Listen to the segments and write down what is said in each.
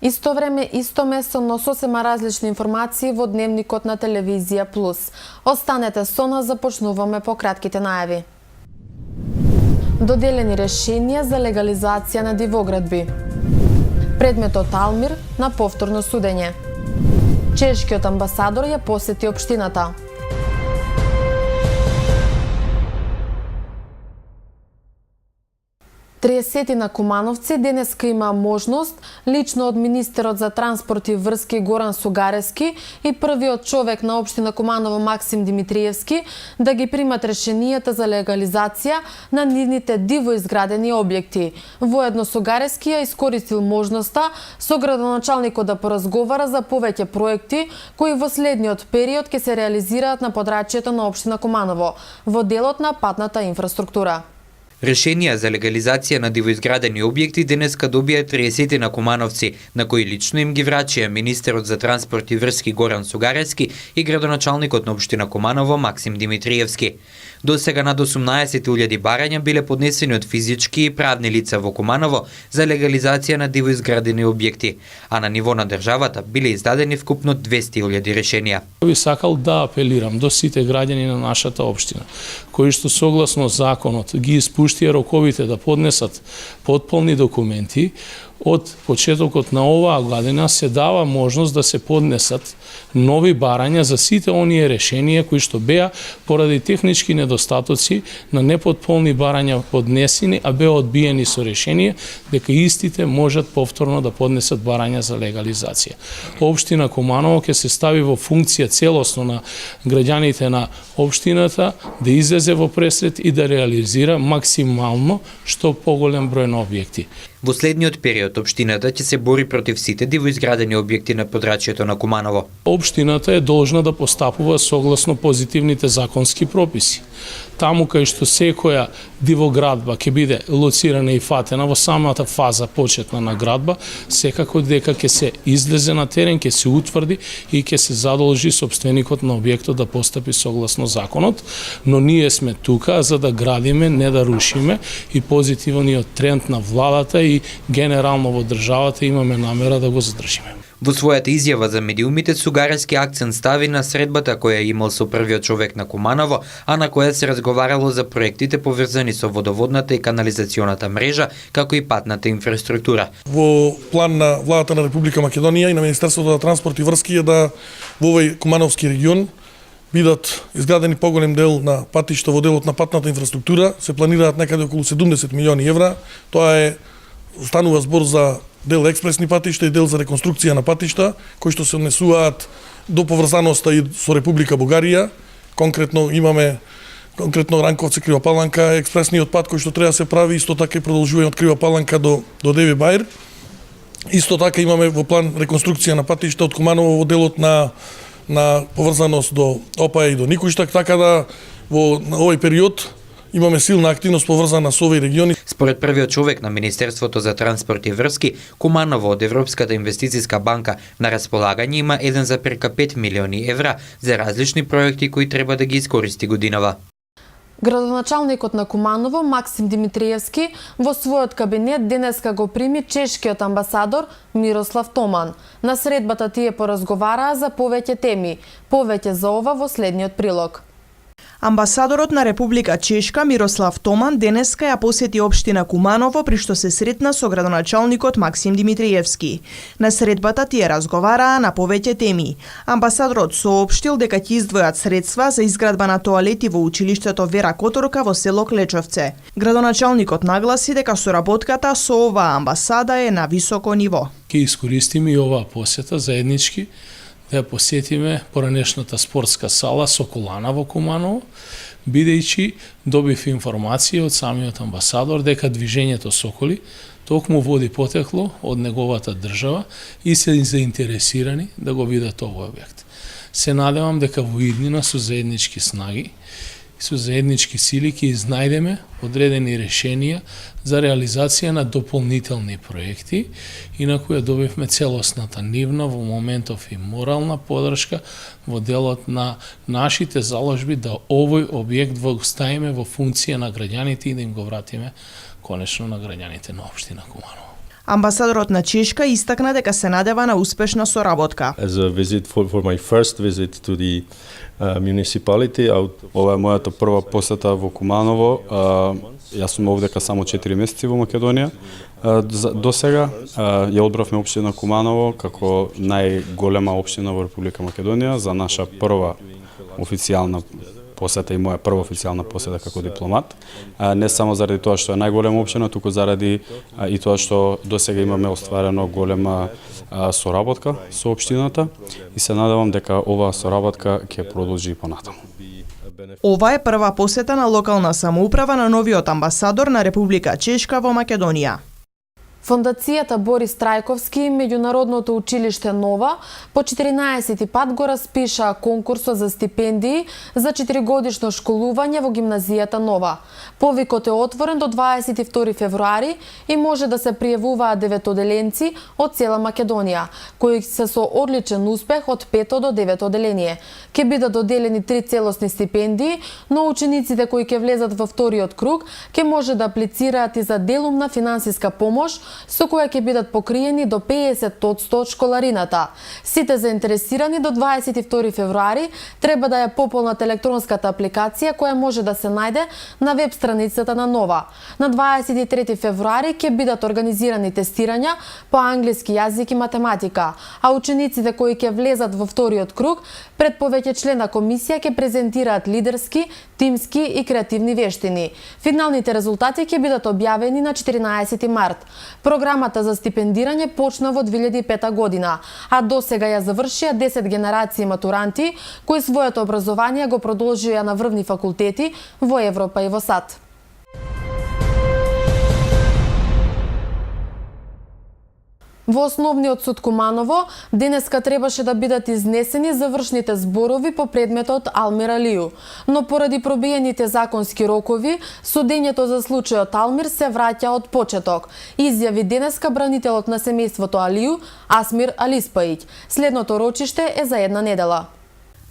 Исто време, исто место, но сосема различни информации во Дневникот на Телевизија Плюс. Останете со нас, започнуваме по кратките најави. Доделени решенија за легализација на дивоградби. Предметот Алмир на повторно судење. Чешкиот амбасадор ја посети општината. Триесетина кумановци денеска има можност, лично од министерот за транспорт и врски Горан Сугарески и првиот човек на општина Куманово Максим Димитриевски, да ги примат решенијата за легализација на нивните диво изградени објекти. Воедно Сугарески ја искористил можноста со градоначалникот да поразговара за повеќе проекти кои во следниот период ќе се реализираат на подрачјето на општина Куманово во делот на патната инфраструктура. Решенија за легализација на дивоизградени објекти денеска добија 30 на кумановци, на кои лично им ги врачија министерот за транспорт и врски Горан Сугарески и градоначалникот на општина Куманово Максим Димитриевски. До сега над 18.000 барања биле поднесени од физички и правни лица во Куманово за легализација на дивоизградени објекти, а на ниво на државата биле издадени вкупно 200.000 решенија. Би сакал да апелирам до сите граѓани на нашата општина, кои што согласно законот ги испуштија роковите да поднесат потполни документи, од почетокот на оваа година се дава можност да се поднесат нови барања за сите оние решенија кои што беа поради технички недостатоци на непотполни барања поднесени, а беа одбиени со решение дека истите можат повторно да поднесат барања за легализација. Општина Куманово ќе се стави во функција целосно на граѓаните на општината да излезе во пресред и да реализира максимално што поголем број на објекти. Во следниот период општината ќе се бори против сите дивоизградени објекти на подрачјето на Куманово. Општината е должна да постапува согласно позитивните законски прописи. Таму кај што секоја дивоградба ќе биде лоцирана и фатена во самата фаза почетна на градба, секако дека ќе се излезе на терен, ќе се утврди и ќе се задолжи сопственикот на објектот да постапи согласно законот, но ние сме тука за да градиме, не да рушиме, и позитивниот тренд на владата и генерално во државата имаме намера да го задржиме. Во својата изјава за медиумите Сугарески акцент стави на средбата која имал со првиот човек на Куманово, а на која се разговарало за проектите поврзани со водоводната и канализационата мрежа, како и патната инфраструктура. Во план на владата на Република Македонија и на Министерството за транспорт и врски е да во овој кумановски регион бидат изградени поголем дел на патишта во делот на патната инфраструктура, се планираат некаде околу 70 милиони евра. Тоа станува збор за дел експресни патишта и дел за реконструкција на патишта, кои што се однесуваат до поврзаноста и со Република Бугарија. Конкретно имаме Ранковци Крива Паланка, експресниот пат кој што треба да се прави, исто така и продолжување од Крива Паланка до Деви Бајр. Исто така имаме во план реконструкција на патишта од Куманово во делот на поврзаност до Опаја и до Никоштак, така да во овој период имаме силна активност поврзана со овој региони. Според првиот човек на Министерството за транспорт и врски, Куманово од Европската инвестициска банка на располагање има 1,5 милиони евра за различни проекти кои треба да ги искористи годинава. Градоначалникот на Куманово Максим Димитриевски во својот кабинет денеска го прими чешкиот амбасадор Мирослав Томан. На средбата тие поразговараа за повеќе теми. Повеќе за ова во следниот прилог. Амбасадорот на Република Чешка Мирослав Томан денеска ја посети општина Куманово, при што се сретна со градоначалникот Максим Димитриевски. На средбата тие разговараа на повеќе теми. Амбасадорот соопштил дека ќе издвојат средства за изградба на тоалети во училиштето Вера Которка во село Клечовце. Градоначалникот нагласи дека соработката со оваа амбасада е на високо ниво. Ќе искористиме и оваа посета заеднички да посетиме поранешната спортска сала Соколана во Куманово, бидејќи добив информација од самиот амбасадор дека движењето Соколи токму води потекло од неговата држава и се заинтересирани да го видат овој објект. Се надевам дека во иднина со заеднички снаги со заеднички сили ќе изнајдеме одредени решенија за реализација на дополнителни проекти и на која добивме целосната нивна во моментов и морална поддршка во делот на нашите заложби да овој објект го ставиме во функција на граѓаните и да им го вратиме конечно на граѓаните на општина Куманово. Амбасадорот на Чешка истакна дека се надева на успешна соработка. As a visit for my first visit to the municipality, ова е мојата прва посета во Куманово. Јас сум овдека само 4 месеци во Македонија. До сега ја одбравме општина Куманово како најголема општина во Република Македонија за наша прва официјална посета и моја прва официјална посета како дипломат. Не само заради тоа што е најголема општина, туку заради и тоа што досега имаме остварено голема соработка со општината и се надевам дека оваа соработка ќе продолжи и понатаму. Ова е прва посета на локална самоуправа на новиот амбасадор на Република Чешка во Македонија. Фондацијата Борис Трајковски и Меѓународното училиште Нова по 14 пат го распиша конкурсот за стипендии за 4-годишно школување во гимназијата Нова. Повикот е отворен до 22 февруари и може да се пријавуваат деветоделенци од цела Македонија, кои се со одличен успех од 5 до 9 оделение. Ке бидат доделени 3 целосни стипендии, но учениците кои ќе влезат во вториот круг ке може да аплицираат и за делумна финансиска помош со која ќе бидат покриени до 50% од школарината. Сите заинтересирани до 22 февруари треба да ја пополнат електронската апликација која може да се најде на веб страницата на Нова. На 23 февруари ќе бидат организирани тестирања по англиски јазик и математика, а учениците кои ќе влезат во вториот круг пред повеќе члена комисија ќе презентираат лидерски, тимски и креативни вештини. Финалните резултати ќе бидат објавени на 14 март. Програмата за стипендирање почна во 2005 година, а до сега ја завршија 10 генерации матуранти кои своето образование го продолжија на врвни факултети во Европа и во САД. Во Основниот суд Куманово денеска требаше да бидат изнесени завршните зборови по предметот Алмир Алију, но поради пробиените законски рокови, судењето за случајот Алмир се враќа од почеток, изјави денеска бранителот на семејството Алију, Асмир Алиспаиќ. Следното рочиште е за една недела.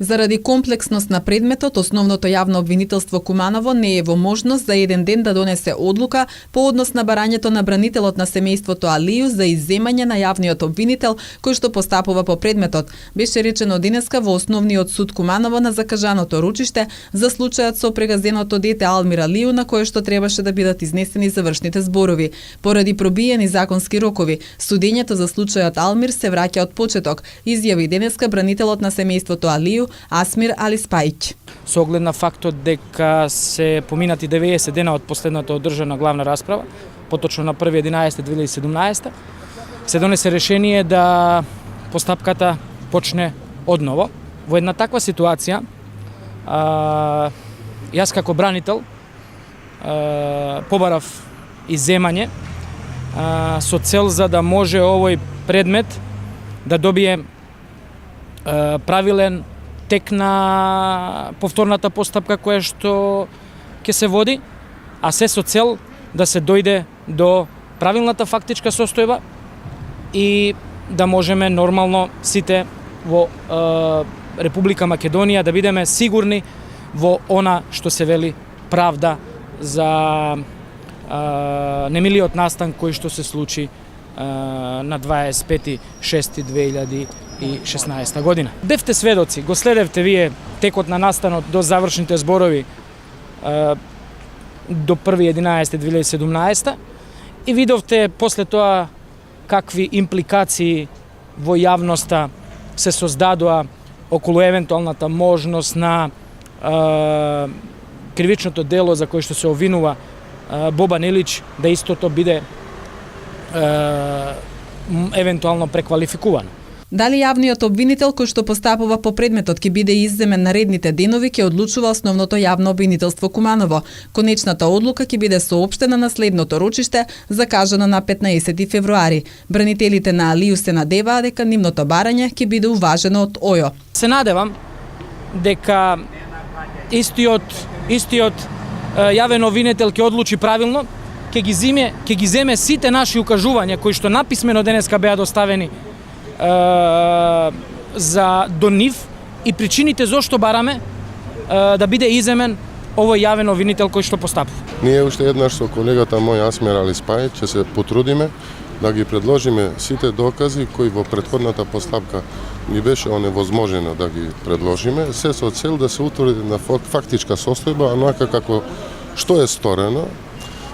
Заради комплексност на предметот, Основното јавно обвинителство Куманово не е во можност за еден ден да донесе одлука по однос на барањето на бранителот на семејството Алију за изземање на јавниот обвинител кој што постапува по предметот. Беше речено денеска во Основниот суд Куманово на закажаното ручиште за случајот со прегазеното дете Алмир Алију на кое што требаше да бидат изнесени завршните зборови. Поради пробиени законски рокови, судењето за случајот Алмир се враќа од почеток, изјави денеска бранителот на семејството Алију Асмир Алиспаиќ. Со оглед на фактот дека се поминати 90 дена од последната одржана главна расправа, поточно на 1.11.2017, се донесе решение да постапката почне одново. Во една таква ситуација, јас како бранител побарав изземање со цел за да може овој предмет да добие правилен тек на повторната постапка која што ќе се води, а се со цел да се дојде до правилната фактичка состојба и да можеме нормално сите во Република Македонија да бидеме сигурни во она што се вели правда за немилиот настан кој што се случи на 25.6.2016 година. Бевте сведоци, го следевте вие текот на настанот до завршните зборови до 1.11.2017 и видовте после тоа какви импликации во јавноста се создадоа околу евентуалната можност на кривичното дело за кое што се обвинува Бобан Илич да истото биде евентуално преквалификувано. Дали јавниот обвинител кој што постапува по предметот ќе биде изземен наредните денови ќе одлучува Основното јавно обвинителство Куманово. Конечната одлука ќе биде соопштена на следното рочиште, закажано на 15 февруари. Бранителите на Алију се надеваа дека нивното барање ќе биде уважено од ОЈО. Се надевам дека истиот јавен обвинител ќе одлучи правилно, ќе ги земе сите наши укажувања кои што написмено денеска беа доставени за до нив и причините зошто бараме да биде иземен овој јавен обвинител кој што постапува. Ние уште еднаш со колегата мој Асмир Алиспаиќ ќе се потрудиме да ги предложиме сите докази кои во претходната постапка ни беше оневозможено да ги предложиме, се со цел да се утврди на фактичка состојба, онака како што е сторено.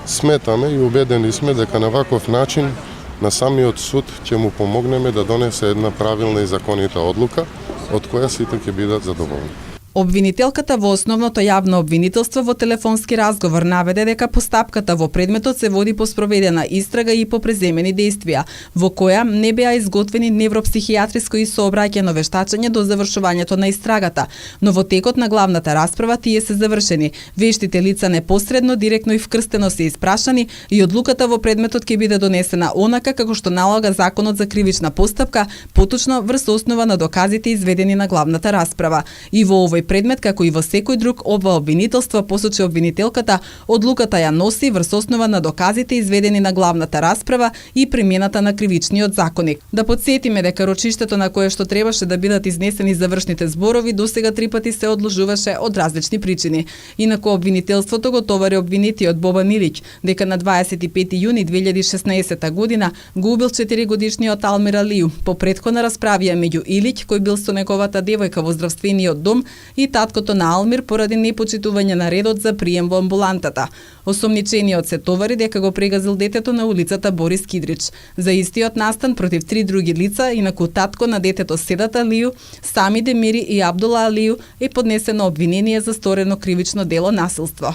Сметаме и убедени сме дека на ваков начин на самиот суд ќе му помогнеме да донесе една правилна и законита одлука, од која сите ќе бидат задоволни. Обвинителката во основното јавно обвинителство во телефонски разговор наведе дека постапката во предметот се води по спроведена истрага и по преземени действија, во која не беа изготвени невропсихијатриско и сообраќајно вештачење до завршувањето на истрагата, но во текот на главната расправа тие се завршени. Вештите лица непосредно, директно и вкрстено се испрашани и одлуката во предметот ќе биде донесена онака како што налага Законот за кривична постапка, поточно врз основа на доказите изведени на главната расправа. И во овој предмет, како и во секој друг ова обвинителство, посочи обвинителката, одлуката ја носи врз основа на доказите изведени на главната расправа и примената на кривичниот законник. Да подсетиме дека рочиштето на кое што требаше да бидат изнесени завршните зборови досега 3 пати се одложуваше од различни причини. Инаку обвинителството го товари обвинетиот Бобан Илиќ дека на 25 јуни 2016 година го убил 4-годишниот Алмир Алију по претходна расправија меѓу Илиќ, кој бил со неговата девојка во здравствениот дом, и таткото на Алмир поради непочитување на редот за прием во амбулантата. Осомничениот се товари дека го прегазил детето на улицата Борис Кидрич. За истиот настан против 3 други лица, инаку татко на детето Седат Алију, Сами Демири и Абдула Алију, е поднесено обвинение за сторено кривично дело насилство.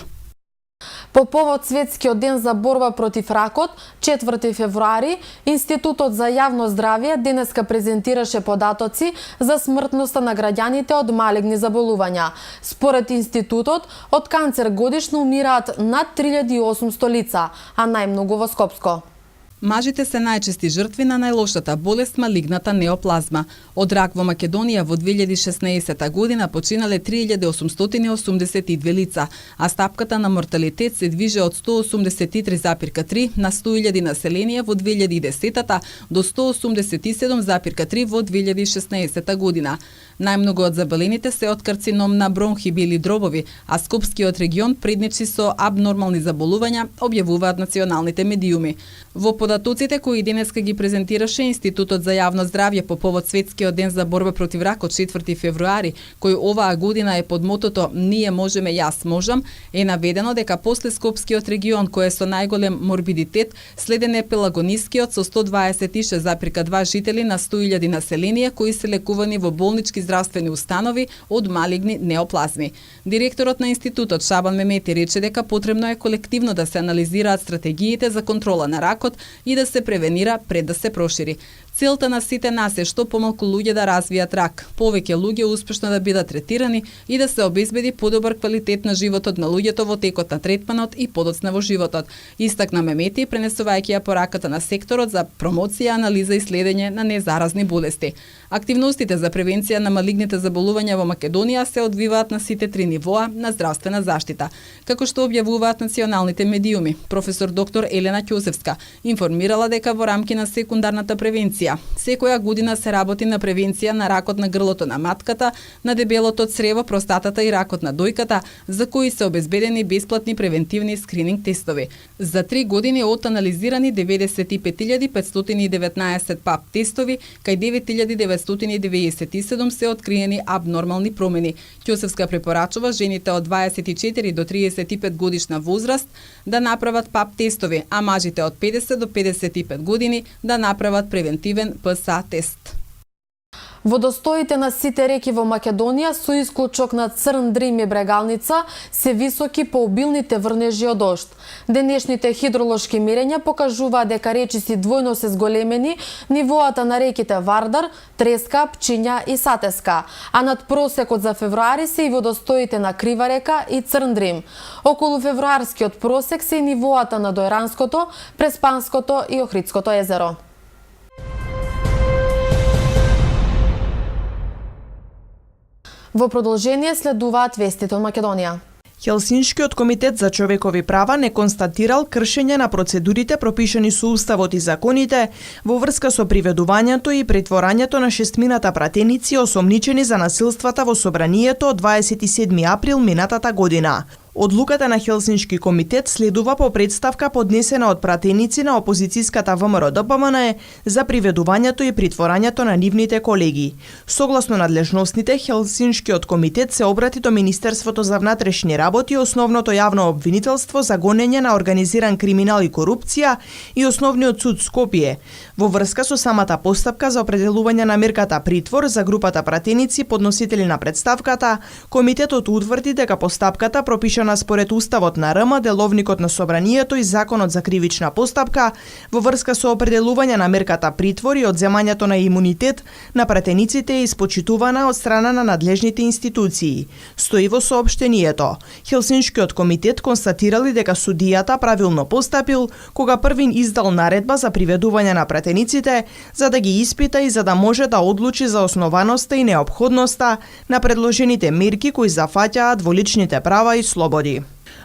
По повод Светскиот ден за борба против ракот, 4 февруари, Институтот за јавно здравје денеска презентираше податоци за смртноста на граѓаните од малигни заболувања. Според институтот, од канцер годишно умираат над 3800 лица, а најмногу во Скопско. Мажите се најчести жртви на најлошата болест малигната неоплазма. Од рак во Македонија во 2016 година починале 3882 лица, а стапката на морталитет се движи од 183,3 на 100.000 население во 2010 до 187,3 во 2016 година. Најмногу од заболените се од карцином на бронхи, бели дробови, а Скопскиот регион предничи со абнормални заболувања, објавуваат националните медиуми. Во податоците кои денеска ги презентираше Институтот за јавно здравје по повод Светскиот ден за борба против ракот 4 февруари, кој оваа година е под мотото "Ние можеме, јас можам", е наведено дека после Скопскиот регион кој е со најголем морбидитет, следен е Пелагонискиот со 126,2 жители на 100.000 население кои се лекувани во болнички здравствени установи од малигни неоплазми. Директорот на институтот Шабан Мемети рече дека потребно е колективно да се анализираат стратегиите за контрола на ракот и да се превенира пред да се прошири. Целта на сите нас е што помалку луѓе да развијат рак, повеќе луѓе успешно да бидат третирани и да се обезбеди подобар квалитет на животот на луѓето во текот на третманот и подоцна во животот. Истакна Мемети, пренесувајќи ја пораката на секторот за промоција, анализа и следење на незаразни болести. Активностите за превенција на малигните заболувања во Македонија се одвиваат на сите 3 нивоа на здравствена заштита. Како што објавуваат националните медиуми, професор доктор Елена Ќосевска информирала дека во рамки на секундарната превенција секоја година се работи на превенција на ракот на грлото на матката, на дебелото црево, простатата и ракот на дојката, за кои се обезбедени бесплатни превентивни скрининг тестови. За 3 години од анализирани 95.519 ПАП тестови, кај 9.997 се откриени абнормални промени. Ќосевска препорачува жените од 24 до 35 годишна возраст да направат ПАП тестови, а мажите од 50 до 55 години да направат превентивен ПСА тест. Водостоите на сите реки во Македонија, со исклучок на Црн Дрим и Брегалница, се високи по обилните врнежи од дожд. Денешните хидролошки мерења покажуваат дека речиси двојно се зголемени нивоата на реките Вардар, Треска, Пчиња и Сатеска, а над просекот за февруари се и водостоите на Крива река и Црн Дрим. Околу февруарскиот просек се и нивоата на Дојранското, Преспанското и Охридското езеро. Во продолжение следуваат вестите од Македонија. Хелсиншкиот комитет за човекови права не констатирал кршење на процедурите пропишани со уставот и законите во врска со приведувањето и претворањето на шестмината пратеници осомничени за насилствата во собранието од 27 април минатата година. Одлуката на Хелсиншки комитет следува по представка поднесена од пратеници на опозицијската ВМРО-ДПМН за приведувањето и притворањето на нивните колеги. Согласно надлежностните, Хелсиншкиот комитет се обрати до Министерството за внатрешни работи и основното јавно обвинителство за гонење на организиран криминал и корупција и основниот суд Скопје, во врска со самата постапка за определување на мерката притвор за групата пратеници подносители на представката. Комитетот утврди дека постапката пропишана според Уставот на РМ, Деловникот на Собранието и Законот за кривична постапка во врска со определување на мерката притвор и одземањето на имунитет на пратениците е испочитувана од страна на надлежните институции. Стои во соопштението. Хелсиншкиот комитет констатирали дека судијата правилно постапил кога првин издал наредба за приведување на пратениците за да ги испита и за да може да одлучи за основаноста и неопходноста на предложените мерки кои зафаќаат во личните права и слободи.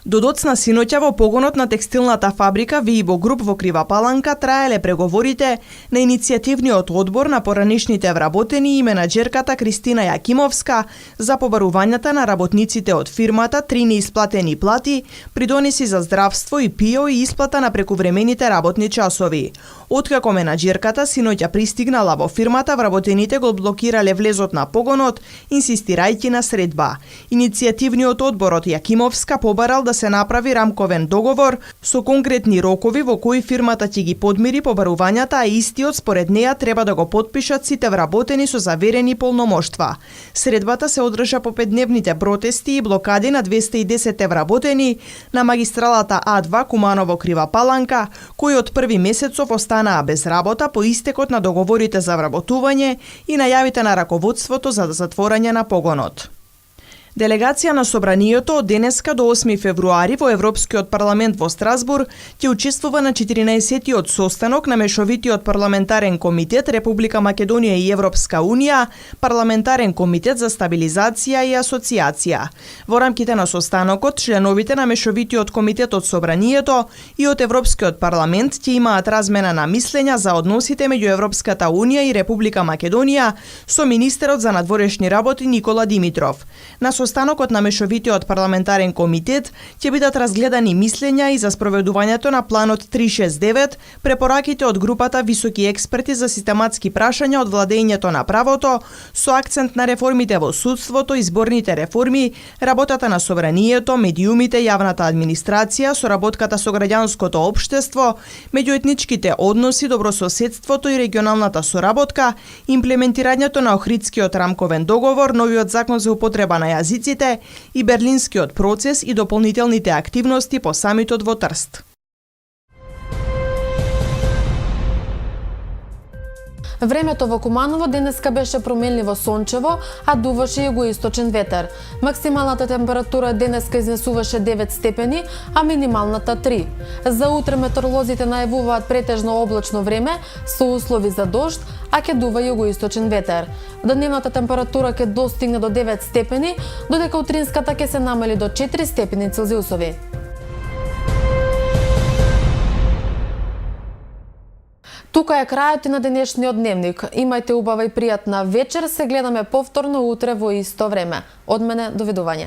До доцна синоќа во погонот на текстилната фабрика Виибо Груп во Крива Паланка траеле преговорите на иницијативниот одбор на поранешните вработени и менаџерката Кристина Јакимовска за побарувањата на работниците од фирмата, 3 неисплатени плати, придонеси за здравство и ПИО и исплата на прековремените работни часови. Откако менаџерката синоќа пристигнала во фирмата, вработените го блокирале влезот на погонот, инсистирајќи на средба. Иницијативниот одбор од Јакимовска побарал да се направи рамковен договор со конкретни рокови во кои фирмата ќе ги подмири побарувањата, а истиот според неја треба да го потпишат сите вработени со заверени полномоштва. Средбата се одржа по 5-дневните протести и блокади на 210 вработени на магистралата А2 Куманово Крива Паланка, кои од први месецов останаа без работа по истекот на договорите за вработување и најавите на раководството за затворање на погонот. Делегација на Собранието од денеска до 8 февруари во Европскиот парламент во Страсбур ќе учествува на 14-тиот состанок на Мешовитиот парламентарен комитет Република Македонија и Европска Унија, парламентарен комитет за стабилизација и асоциација. Во рамките на состанокот, членовите на Мешовитиот комитет од Собранието и од Европскиот парламент ќе имаат размена на мислења за односите меѓу Европската Унија и Република Македонија со министерот за надворешни работи Никола Димитров. На состанокот на Мешовитиот парламентарен комитет ќе бидат разгледани мислења и за спроведувањето на планот 369, препораките од групата високи експерти за систематски прашања од владењето на правото, со акцент на реформите во судството, изборните реформи, работата на собранието, медиумите, јавната администрација, соработката со граѓанското општество, меѓуетничките односи, добрососедството и регионалната соработка, имплементирањето на Охридскиот рамковен договор, новиот закон за употреба на јазиците и Берлинскиот процес и дополнителните активности по самитот во Трст. Времето во Куманово денеска беше променливо сончево, а дуваше југоисточен ветер. Максималната температура денеска изнесуваше 9 степени, а минималната 3. За утре метеоролозите најавуваат претежно облачно време со услови за дожд, а ќе дува југоисточен ветер. Дневната температура ќе достигне до 9 степени, додека утринската ќе се намали до 4 степени Целзиусови. Тука е крајот на денешниот дневник. Имајте убава и пријатна вечер. Се гледаме повторно утре во исто време. Од мене, довидување.